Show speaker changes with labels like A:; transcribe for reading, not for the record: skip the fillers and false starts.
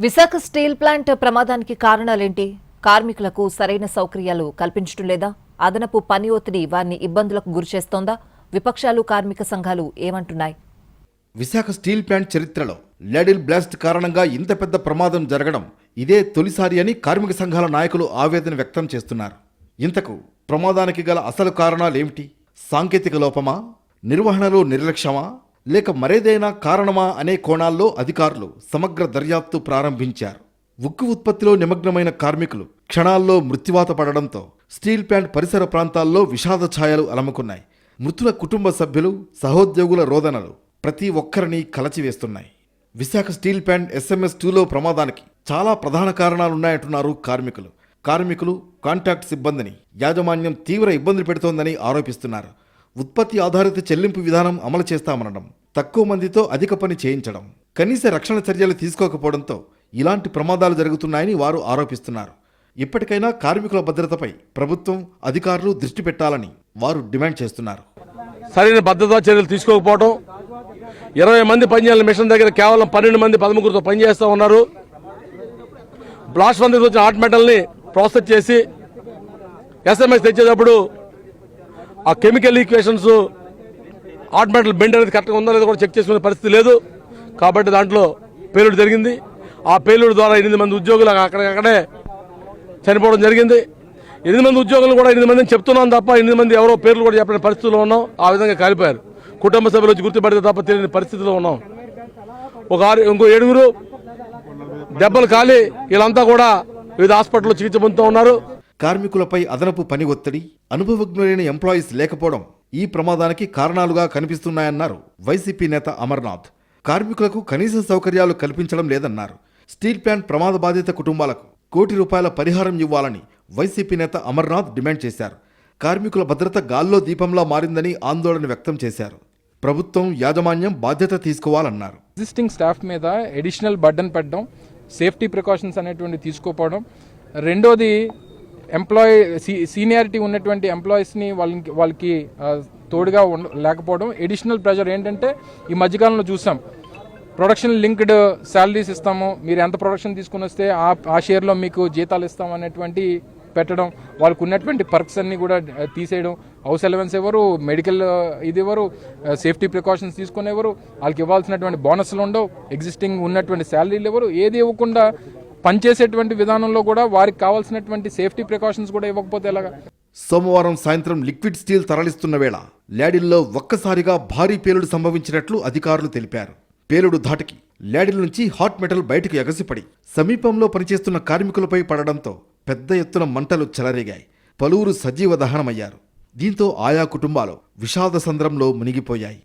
A: Visakha steel plant ప్రమాదానికి కారణాలేంటి? కార్మికులకు సరైన సౌకర్యాలు కల్పించడం లేదా? అదనపు పని ఒత్తిడి వారిని ఇబ్బందులకు గురిచేస్తోందా? విపక్షాలు, కార్మిక సంఘాలు ఏమంటున్నాయి?
B: విశాఖ స్టీల్ ప్లాంట్ చరిత్రలో ల్యాడిల్ బ్లాస్ట్ కారణంగా ఇంత పెద్ద ప్రమాదం జరగడం ఇదే తొలిసారి అని కార్మిక సంఘాల నాయకులు ఆవేదన వ్యక్తం చేస్తున్నారు. ఇంతకు ప్రమాదానికి గల అసలు కారణాలేమిటి? సాంకేతిక లోపమా, నిర్వహణలో నిర్లక్ష్యమా, లేక మరేదైనా కారణమా అనే కోణాల్లో అధికారులు సమగ్ర దర్యాప్తు ప్రారంభించారు. ఉక్కు ఉత్పత్తిలో నిమగ్నమైన కార్మికులు క్షణాల్లో మృత్యువాత పడడంతో స్టీల్ ప్లాంట్ పరిసర ప్రాంతాల్లో విషాద ఛాయలు అలముకున్నాయి. మృతుల కుటుంబ సభ్యులు, సహోద్యోగుల రోదనలు ప్రతి ఒక్కరిని కలచివేస్తున్నాయి. విశాఖ స్టీల్ ప్లాంట్ SMS-2లో ప్రమాదానికి చాలా ప్రధాన కారణాలున్నాయంటున్నారు కార్మికులు. కాంట్రాక్ట్ సిబ్బందిని యాజమాన్యం తీవ్ర ఇబ్బందులు పెడుతోందని ఆరోపిస్తున్నారు. ఉత్పత్తి ఆధారిత చెల్లింపు విధానం అమలు చేస్తామనడం, తక్కువ మందితో అధిక పని చేయించడం, కనీస రక్షణ చర్యలు తీసుకోకపోవడంతో ఇలాంటి ప్రమాదాలు జరుగుతున్నాయని వారు ఆరోపిస్తున్నారు. ఇప్పటికైనా కార్మికుల భద్రతపై ప్రభుత్వం, అధికారులు దృష్టి పెట్టాలని వారు డిమాండ్ చేస్తున్నారు.
C: సరైన భద్రతా చర్యలు తీసుకోకపోవడం, 20 మంది పనిచేయాలని మిషన్ దగ్గర కేవలం 12 మంది 13తో పనిచేస్తూ ఉన్నారు. బ్లాస్ట్ ఫండ్ వచ్చిన హాట్ మెటల్ని ప్రాసెస్ చేసి SMS తెచ్చేటప్పుడు ఆ chemical equations hot metal bend అనేది కరెక్ట్గా ఉందో లేదో కూడా చెక్ చేసుకునే పరిస్థితి లేదు. కాబట్టి దాంట్లో పేలుడు జరిగింది. ఆ పేలుడు ద్వారా 8 మంది ఉద్యోగులు అక్కడే చనిపోవడం జరిగింది. 8 మంది ఉద్యోగులు కూడా 8 మందిని చెప్తున్నాం తప్ప 8 మంది ఎవరో పేర్లు కూడా చెప్పిన పరిస్థితిలో ఉన్నాం. ఆ విధంగా కాలిపోయారు. కుటుంబ సభ్యులు వచ్చి గుర్తుపడితే తప్ప తెలియని పరిస్థితిలో ఉన్నాం. ఇంకో 7 దెబ్బలు కాలి వీళ్ళంతా కూడా వివిధ హాస్పిటల్లో చికిత్స పొందుతూ ఉన్నారు.
B: కార్మికులపై అదనపు పని ఒత్తిడి, అనుభవజ్ఞులైన ఎంప్లాయీస్ లేకపోవడం ఈ ప్రమాదానికి కారణాలుగా కనిపిస్తున్నాయన్నారు వైసీపీ నేత అమర్నాథ్. కార్మికులకు కనీస సౌకర్యాలు కల్పించడం లేదన్నారు. స్టీల్ ప్లాంట్ ప్రమాద బాధిత కుటుంబాలకు ₹1 కోటి పరిహారం ఇవ్వాలని వైసీపీ నేత అమర్నాథ్ డిమాండ్ చేశారు. కార్మికుల భద్రత గాల్లో దీపంలా మారిందని ఆందోళన వ్యక్తం చేశారు. ప్రభుత్వం, యాజమాన్యం బాధ్యత తీసుకోవాలన్నారు.
D: ఎగ్జిస్టింగ్ స్టాఫ్ మీద అడిషనల్ బర్డన్ పెట్టడం, సేఫ్టీ ప్రికాషన్స్ అనేటువంటి తీసుకోకపోవడం, రెండోది సీనియారిటీ ఉన్నటువంటి ఎంప్లాయీస్ని వాళ్ళకి తోడుగా లేకపోవడం, ఎడిషనల్ ప్రెషర్ ఏంటంటే ఈ మధ్యకాలంలో చూసాం, ప్రొడక్షన్ లింక్డ్ శాలరీస్ ఇస్తాము, మీరు ఎంత ప్రొడక్షన్ తీసుకుని వస్తే ఆ షేర్లో మీకు జీతాలు ఇస్తాం అనేటువంటి పెట్టడం, వాళ్ళకు ఉన్నటువంటి పర్క్స్ అన్ని కూడా తీసేయడం, హౌస్ అలవెన్స్ ఎవరు, మెడికల్ ఇది ఎవరు, సేఫ్టీ ప్రికాషన్స్ తీసుకునేవారు, వాళ్ళకి ఇవ్వాల్సినటువంటి బోనస్లు ఉండవు, ఎగ్జిస్టింగ్ ఉన్నటువంటి శాలరీలు ఎవరు, ఏది ఇవ్వకుండా పనిచేసేటువంటి విధానంలో కూడా వారికి కావాల్సినటువంటి సేఫ్టీ ప్రికాషన్స్ కూడా ఇవ్వకపోతే ఎలాగా?
B: సోమవారం సాయంత్రం లిక్విడ్ స్టీల్ తరలిస్తున్న వేళ ల్యాడిల్లో ఒక్కసారిగా భారీ పేలుడు సంభవించినట్లు అధికారులు తెలిపారు. పేలుడు ధాటికి ల్యాడిల్ నుంచి హాట్ మెటల్ బయటకు ఎగసిపడి సమీపంలో పనిచేస్తున్న కార్మికులపై పడడంతో పెద్ద ఎత్తున మంటలు చెలరేగాయి. పలువురు సజీవ దహనమయ్యారు. దీంతో ఆయా కుటుంబాలు విషాద సంద్రంలో మునిగిపోయాయి.